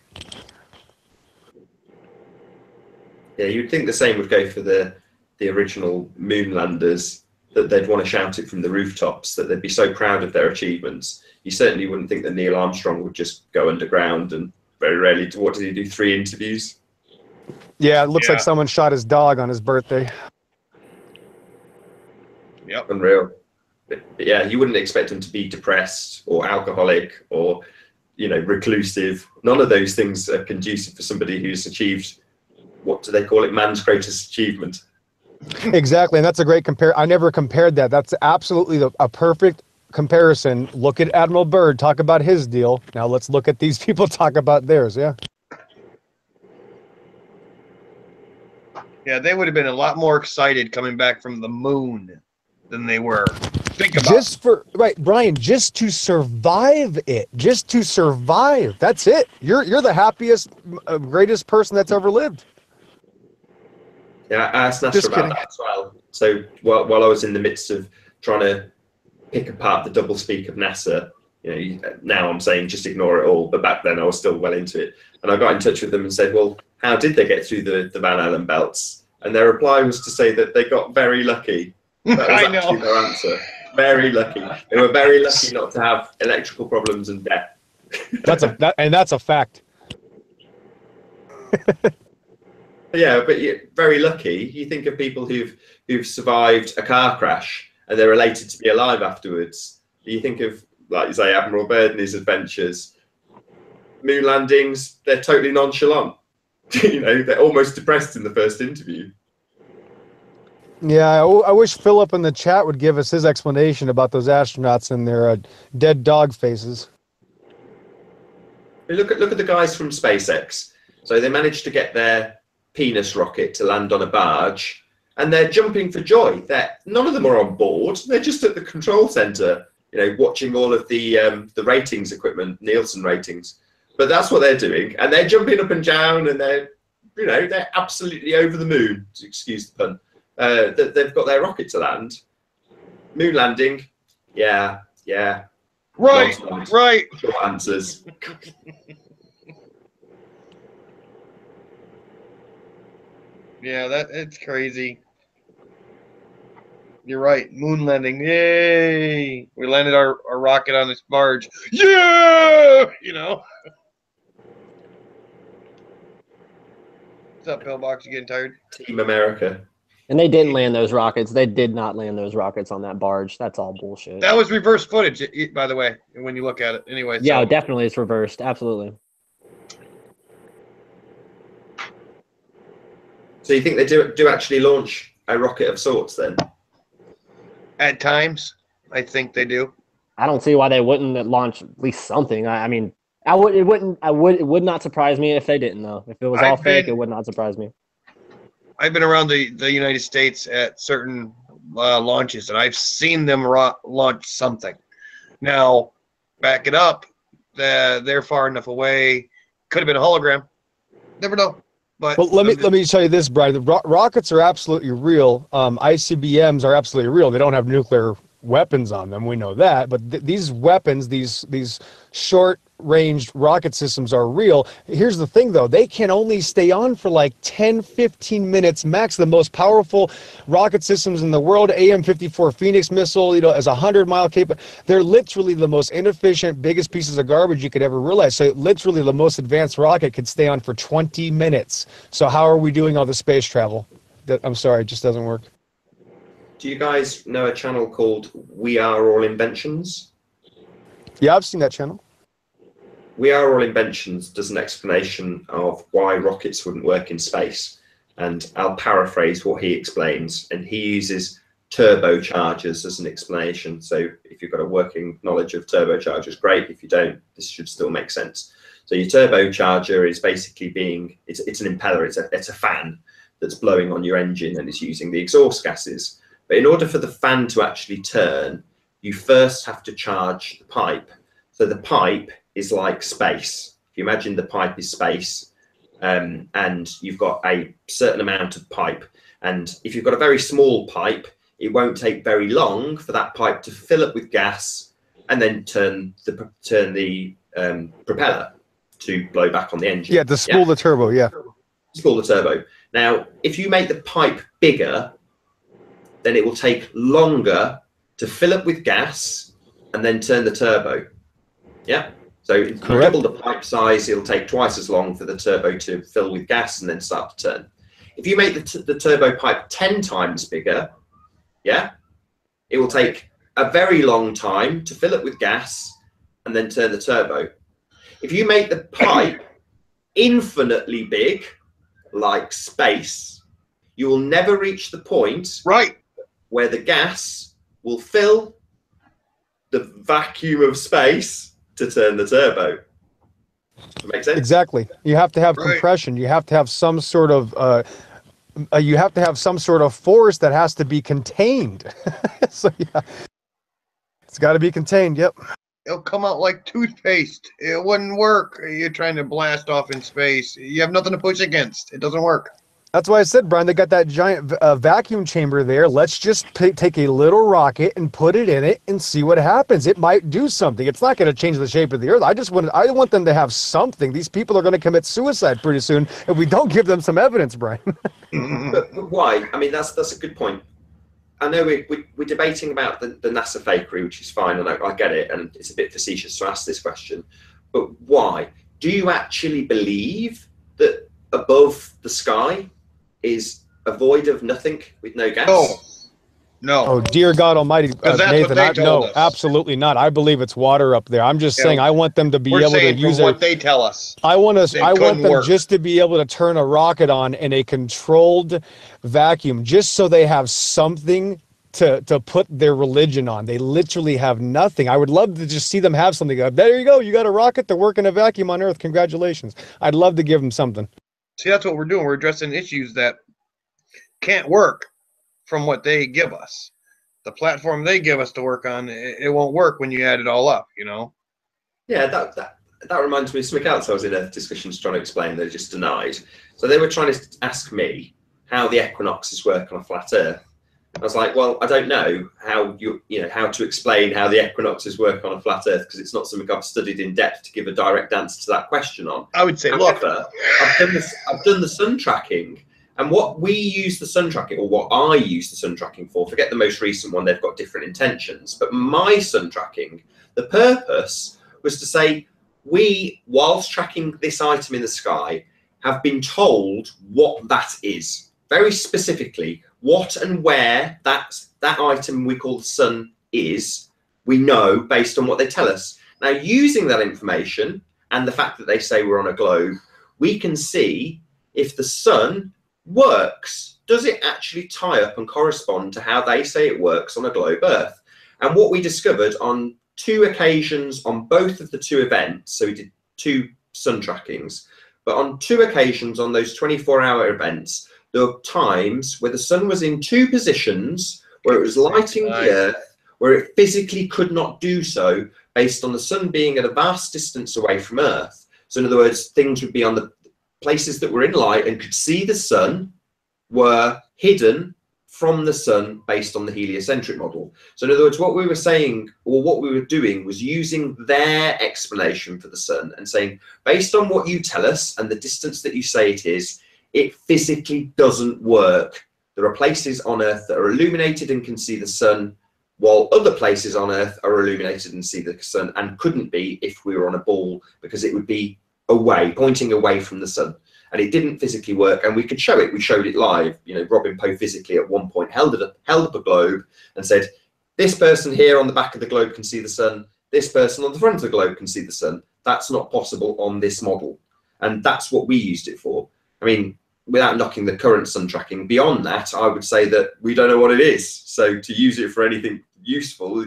Yeah, you'd think the same would go for the original moon landers, that they'd want to shout it from the rooftops, that they'd be so proud of their achievements. You certainly wouldn't think that Neil Armstrong would just go underground and very rarely what did he do, 3 interviews? Yeah, it looks like someone shot his dog on his birthday. Yep. Unreal. But yeah, you wouldn't expect him to be depressed or alcoholic or, you know, reclusive. None of those things are conducive for somebody who's achieved, what do they call it, man's greatest achievement. Exactly, and that's a great compare. I never compared that. That's absolutely a perfect comparison. Look at Admiral Byrd, talk about his deal. Now let's look at these people talk about theirs. Yeah. Yeah, they would have been a lot more excited coming back from the moon than they were. Think about Brian, just to survive it, just to survive. That's it. You're the happiest, greatest person that's ever lived. Yeah, I asked NASA about that as well. So while I was in the midst of trying to pick apart the doublespeak of NASA, you know, now I'm saying just ignore it all, but back then I was still well into it. And I got in touch with them and said, well, how did they get through the Van Allen belts? And their reply was to say that they got very lucky. That was actually their answer. Very lucky. They were very lucky not to have electrical problems and death. That's a fact. Yeah, but you're very lucky. You think of people who've survived a car crash and they're elated to be alive afterwards. You think of, like you say, Admiral Byrd and his adventures. Moon landings, they're totally nonchalant. You know, they're almost depressed in the first interview. Yeah, I wish Philip in the chat would give us his explanation about those astronauts and their dead dog faces. Look at the guys from SpaceX. So they managed to get their penis rocket to land on a barge, and they're jumping for joy. None of them are on board. They're just at the control center, you know, watching all of the ratings equipment, Nielsen ratings. But that's what they're doing, and they're jumping up and down, and they're absolutely over the moon. Excuse the pun. They've got their rocket to land. Moon landing, Yeah, yeah. Right, Nonsense. right. Short answers. Yeah, it's crazy. You're right. Moon landing. Yay! We landed our rocket on this barge. Yeah! You know? What's up, Pillbox? You getting tired? Team America. And they didn't land those rockets. They did not land those rockets on that barge. That's all bullshit. That was reverse footage, by the way, when you look at it. Anyway, Yeah, so. definitely it's reversed. Absolutely. So you think they do actually launch a rocket of sorts then? At times, I think they do. I don't see why they wouldn't launch at least something. I mean, it would not surprise me if they didn't though. If it was all fake, it would not surprise me. I've been around the United States at certain launches, and I've seen them launch something. Now, back it up. They're far enough away. Could have been a hologram. Never know. But well, let me tell you this, Brian. The rockets are absolutely real. ICBMs are absolutely real. They don't have nuclear weapons on them. We know that. But these weapons, these short-ranged rocket systems are real. Here's the thing, though. They can only stay on for like 10, 15 minutes max. The most powerful rocket systems in the world, AM-54 Phoenix missile, as a 100-mile capable. They're literally the most inefficient, biggest pieces of garbage you could ever realize. So literally the most advanced rocket could stay on for 20 minutes. So how are we doing all the space travel? I'm sorry, it just doesn't work. Do you guys know a channel called We Are All Inventions? Yeah, I've seen that channel. We Are All Inventions does an explanation of why rockets wouldn't work in space. And I'll paraphrase what he explains. And he uses turbochargers as an explanation. So if you've got a working knowledge of turbochargers, great. If you don't, this should still make sense. So your turbocharger is basically it's an impeller, it's a fan that's blowing on your engine and is using the exhaust gases. But in order for the fan to actually turn, you first have to charge the pipe. So the pipe is like space. If you imagine the pipe is space, and you've got a certain amount of pipe, and if you've got a very small pipe, it won't take very long for that pipe to fill up with gas and then turn the propeller to blow back on the engine. Yeah, to spool the turbo, yeah. Spool the turbo. Now, if you make the pipe bigger, then it will take longer to fill up with gas and then turn the turbo. Yeah. So if you double the pipe size, it'll take twice as long for the turbo to fill with gas and then start to turn. If you make the turbo pipe 10 times bigger, yeah, it will take a very long time to fill it with gas and then turn the turbo. If you make the pipe infinitely big, like space, you will never reach the point where the gas will fill the vacuum of space to turn the turbo. Does that make sense? Exactly. You have to have compression. You have to have some sort of force that has to be contained. So yeah, it's got to be contained. Yep. It'll come out like toothpaste. It wouldn't work. You're trying to blast off in space. You have nothing to push against. It doesn't work. That's why I said, Brian, they got that giant vacuum chamber there. Let's just take a little rocket and put it in it and see what happens. It might do something. It's not going to change the shape of the Earth. I want them to have something. These people are going to commit suicide pretty soon if we don't give them some evidence, Brian. but why? I mean, that's a good point. I know we're debating about the NASA fakery, which is fine, and I get it, and it's a bit facetious to ask this question. But why? Do you actually believe that above the sky is a void of nothing with no gas? No. Oh, dear God Almighty, Nathan! No, absolutely not. I believe it's water up there. I'm just saying, I want them to be able to use what they tell us. I want them just to be able to turn a rocket on in a controlled vacuum, just so they have something to put their religion on. They literally have nothing. I would love to just see them have something. There you go. You got a rocket to work in a vacuum on Earth. Congratulations. I'd love to give them something. See, that's what we're doing. We're addressing issues that can't work from what they give us. The platform they give us to work on, it won't work when you add it all up, Yeah, that reminds me of something else I was in a discussion trying to explain. They just denied. So they were trying to ask me how the equinoxes work on a flat Earth. I was like, well, I don't know how how to explain how the equinoxes work on a flat Earth, because it's not something I've studied in depth to give a direct answer to that question on. I would say, However, I've done the sun tracking, and what we use the sun tracking, or what I use the sun tracking for, forget the most recent one, they've got different intentions, but my sun tracking, the purpose was to say, we, whilst tracking this item in the sky, have been told what that is, very specifically. What and where that item we call the sun is, we know based on what they tell us. Now, using that information and the fact that they say we're on a globe, we can see if the sun works. Does it actually tie up and correspond to how they say it works on a globe Earth? And what we discovered on 2 occasions on both of the 2 events, so we did 2 sun trackings, but on 2 occasions on those 24-hour events, there were times where the sun was in 2 positions where it was lighting the Earth, where it physically could not do so based on the sun being at a vast distance away from Earth. So in other words, things would be on the places that were in light and could see the sun were hidden from the sun based on the heliocentric model. So in other words, what we were saying, or what we were doing, was using their explanation for the sun and saying, based on what you tell us and the distance that you say it is, it physically doesn't work. There are places on Earth that are illuminated and can see the sun, while other places on Earth are illuminated and see the sun, and couldn't be if we were on a ball, because it would be away, pointing away from the sun. And it didn't physically work, and we could show it. We showed it live. You know, Robin Poe physically at one point held up a globe and said, this person here on the back of the globe can see the sun. This person on the front of the globe can see the sun. That's not possible on this model. And that's what we used it for. I mean, without knocking the current sun tracking, beyond that, I would say that we don't know what it is. So to use it for anything useful,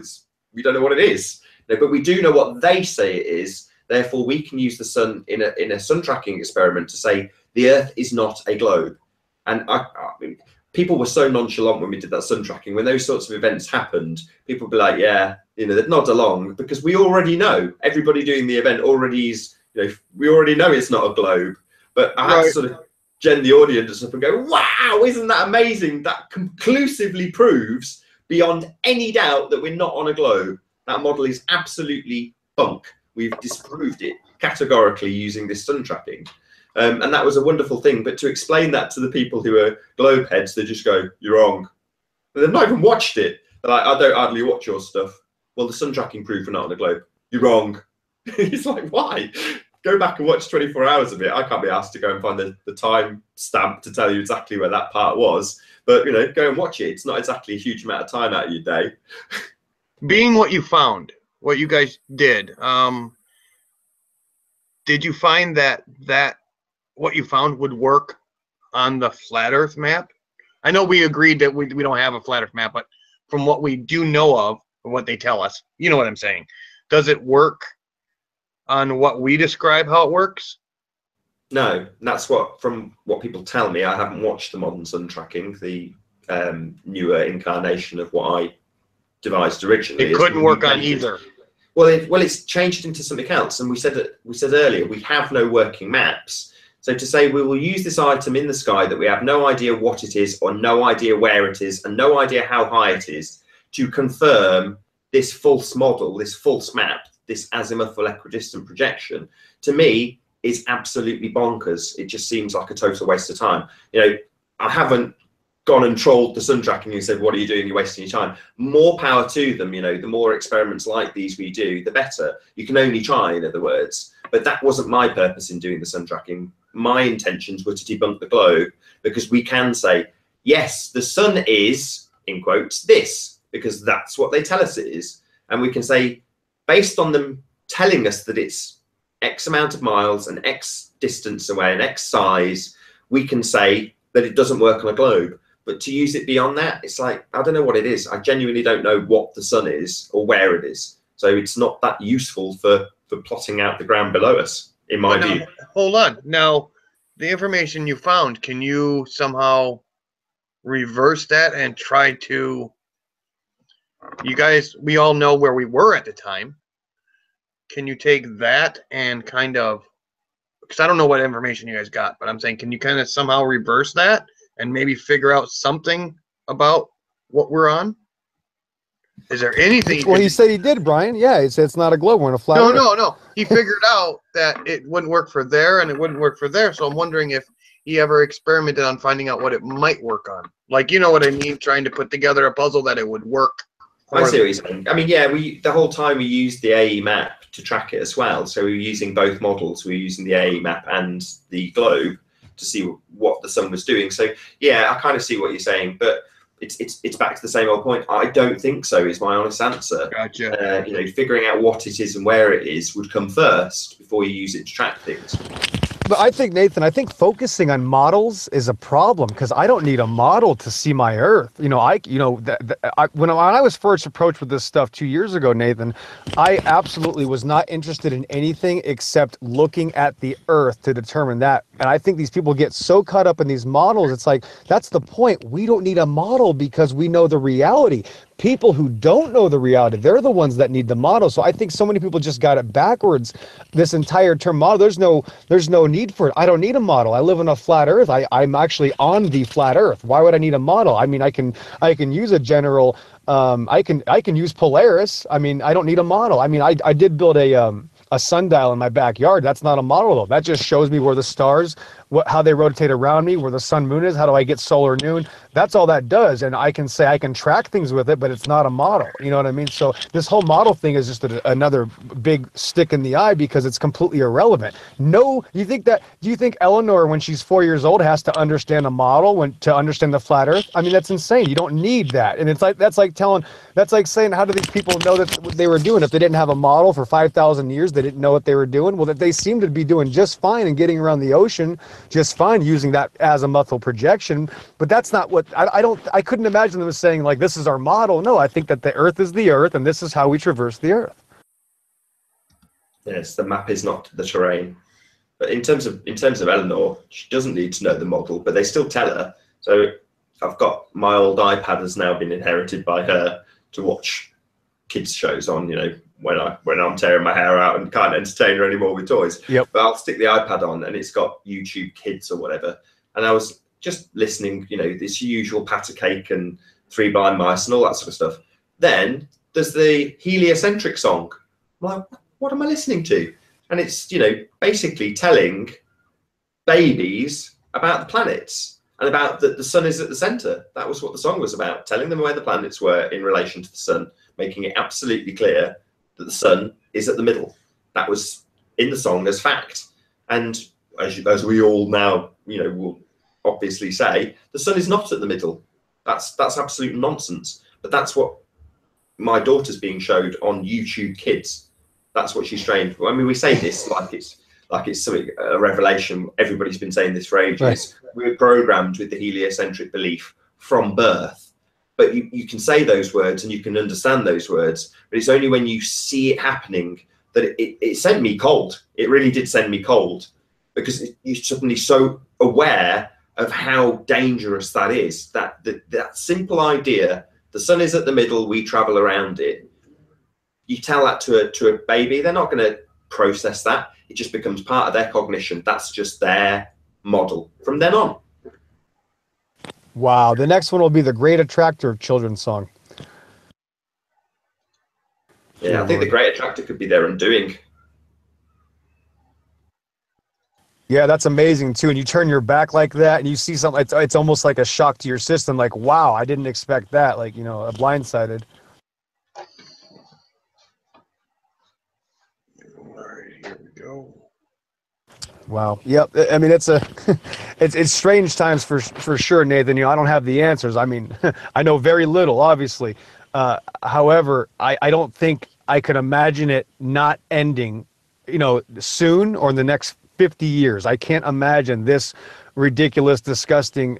we don't know what it is. No, but we do know what they say it is. Therefore, we can use the sun in a sun tracking experiment to say the Earth is not a globe. And I mean, people were so nonchalant when we did that sun tracking. When those sorts of events happened, people would be like, yeah, you know, they'd nod along, because we already know. Everybody doing the event already is, you know, we already know it's not a globe. But I had to sort of gen the audience up and go, wow, isn't that amazing? That conclusively proves beyond any doubt that we're not on a globe. That model is absolutely bunk. We've disproved it categorically using this sun tracking. And that was a wonderful thing. But to explain that to the people who are globe heads, they just go, you're wrong. But they've not even watched it. They're like, I don't hardly watch your stuff. Well, the sun tracking proof we're not on a globe. You're wrong. It's like, why? Go back and watch 24 hours of it. I can't be asked to go and find the time stamp to tell you exactly where that part was. But, you know, go and watch it. It's not exactly a huge amount of time out of your day. Being what you found, what you guys did you find that what you found would work on the flat Earth map? I know we agreed that we don't have a flat Earth map, but from what we do know of, or what they tell us, you know what I'm saying, does it work on what we describe how it works? No, that's from what people tell me. I haven't watched the modern sun tracking, the newer incarnation of what I devised originally. It couldn't work on either. Well, it's changed into something else, and we said earlier we have no working maps. So to say we will use this item in the sky that we have no idea what it is, or no idea where it is, and no idea how high it is, to confirm this false model, this false map, this azimuthal equidistant projection, to me is absolutely bonkers. It just seems like a total waste of time. You know, I haven't gone and trolled the sun tracking and said, what are you doing? You're wasting your time. More power to them. You know, the more experiments like these we do, the better. You can only try, in other words. But that wasn't my purpose in doing the sun tracking. My intentions were to debunk the globe, because we can say, yes, the sun is, in quotes, this, because that's what they tell us it is. And we can say, based on them telling us that it's X amount of miles and X distance away and X size, we can say that it doesn't work on a globe. But to use it beyond that, it's like, I don't know what it is. I genuinely don't know what the sun is or where it is. So it's not that useful for plotting out the ground below us, in my view. Hold on. Now, the information you found, can you somehow reverse that and try to... You guys, we all know where we were at the time. Can you take that and kind of... Because I don't know what information you guys got, but I'm saying, can you kind of somehow reverse that and maybe figure out something about what we're on? Is there anything? Well, he said he did, Brian. Yeah, he said it's not a globe. We're in a flat Earth. No. He figured out that it wouldn't work for there and it wouldn't work for there. So I'm wondering if he ever experimented on finding out what it might work on. Like, you know what I mean? Trying to put together a puzzle that it would work. I see what you're saying. I mean, yeah, the whole time we used the AE map to track it as well. So we were using both models. We were using the AE map and the globe to see what the sun was doing. So yeah, I kind of see what you're saying, but it's back to the same old point. I don't think so is my honest answer. Gotcha. You know, figuring out what it is and where it is would come first before you use it to track things. But I think, Nathan, I think focusing on models is a problem because I don't need a model to see my Earth. You know, when I was first approached with this stuff 2 years ago, Nathan, I absolutely was not interested in anything except looking at the Earth to determine that. And I think these people get so caught up in these models. It's like, that's the point. We don't need a model because we know the reality. People who don't know the reality, they're the ones that need the model. So I think so many people just got it backwards. This entire term model, there's no need for it. I don't need a model. I live on a flat Earth. I'm actually on the flat Earth. Why would I need a model? I mean, I can use a general. I can use Polaris. I mean, I don't need a model. I mean, I did build a sundial in my backyard. That's not a model though. That just shows me where the stars, how they rotate around me, where the sun, moon is. How do I get solar noon? That's all that does. And I can say I can track things with it, but it's not a model. You know what I mean? So this whole model thing is just another big stick in the eye because it's completely irrelevant. No, do you think Eleanor, when she's 4 years old, has to understand a model to understand the flat Earth? I mean, that's insane. You don't need that. And it's like, that's like saying, how do these people know that what they were doing? If they didn't have a model for 5,000 years, they didn't know what they were doing. Well, that they seem to be doing just fine and getting around the ocean just fine using that azimuthal projection. But that's not what I couldn't imagine them saying, like, this is our model. No, I think that the Earth is the Earth and this is how we traverse the Earth. Yes, the map is not the terrain. But in terms of Eleanor, she doesn't need to know the model, but they still tell her. So I've got my old iPad has now been inherited by her to watch kids shows on, you know, when I'm tearing my hair out and can't entertain her anymore with toys. Yep. But I'll stick the iPad on and it's got YouTube Kids or whatever. And I was just listening, you know, this usual Pat a Cake and Three Blind Mice and all that sort of stuff. Then there's the heliocentric song. I'm like, what am I listening to? And it's, you know, basically telling babies about the planets and about that the sun is at the center. That was what the song was about, telling them where the planets were in relation to the sun, making it absolutely clear that the sun is at the middle. That was in the song as fact. And as we all now, you know, will obviously say, the sun is not at the middle. That's absolute nonsense. But that's what my daughter's being showed on YouTube Kids. That's what she's trained for. I mean, we say this like it's something, a revelation. Everybody's been saying this for ages. Right. We're programmed with the heliocentric belief from birth. But you can say those words and you can understand those words, but it's only when you see it happening that it sent me cold. It really did send me cold because you're suddenly so aware of how dangerous that is. That simple idea, the sun is at the middle, we travel around it. You tell that to a baby, they're not going to process that. It just becomes part of their cognition. That's just their model from then on. Wow, the next one will be the Great Attractor children's song. Yeah, I think the Great Attractor could be their undoing. Yeah, that's amazing too. And you turn your back like that and you see something, it's almost like a shock to your system. Like, wow, I didn't expect that. Like, you know, blindsided. All right, here we go. Wow. Yep. I mean, it's strange times for sure, Nathan. You know, I don't have the answers. I mean, I know very little, obviously. However, I don't think I could imagine it not ending, you know, soon or in the next 50 years. I can't imagine this ridiculous, disgusting,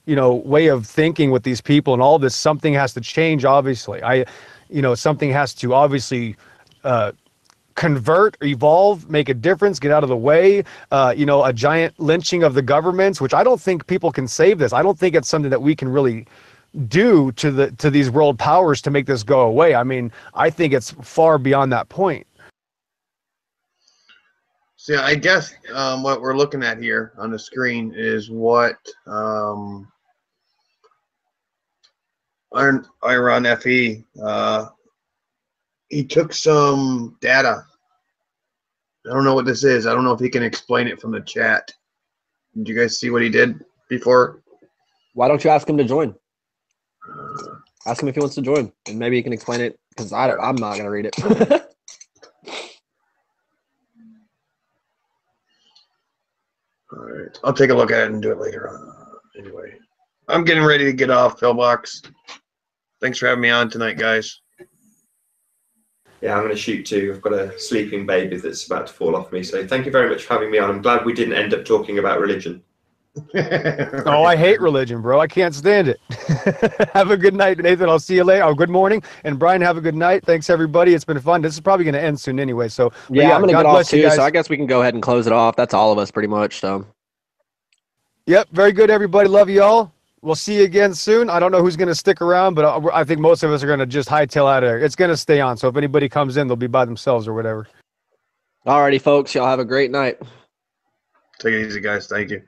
you know, way of thinking with these people and all this. Something has to change, obviously. Something has to obviously convert, evolve, make a difference, get out of the way. A giant lynching of the governments, which I don't think people can save this. I don't think it's something that we can really do to these world powers to make this go away. I mean, I think it's far beyond that point. So I guess what we're looking at here on the screen is what Iron FE. He took some data. I don't know what this is. I don't know if he can explain it from the chat. Did you guys see what he did before? Why don't you ask him to join? Ask him if he wants to join, and maybe he can explain it, because I'm not going to read it. All right. I'll take a look at it and do it later on. Anyway, I'm getting ready to get off, Pillbox. Thanks for having me on tonight, guys. Yeah, I'm going to shoot too. I've got a sleeping baby that's about to fall off me. So thank you very much for having me on. I'm glad we didn't end up talking about religion. Oh, I hate religion, bro. I can't stand it. Have a good night, Nathan. I'll see you later. Oh, good morning. And Brian, have a good night. Thanks, everybody. It's been fun. This is probably going to end soon anyway. So yeah, I'm going to get off too. So I guess we can go ahead and close it off. That's all of us pretty much. So. Yep. Very good, everybody. Love you all. We'll see you again soon. I don't know who's going to stick around, but I think most of us are going to just hightail out of there. It's going to stay on. So if anybody comes in, they'll be by themselves or whatever. Alrighty, folks. Y'all have a great night. Take it easy, guys. Thank you.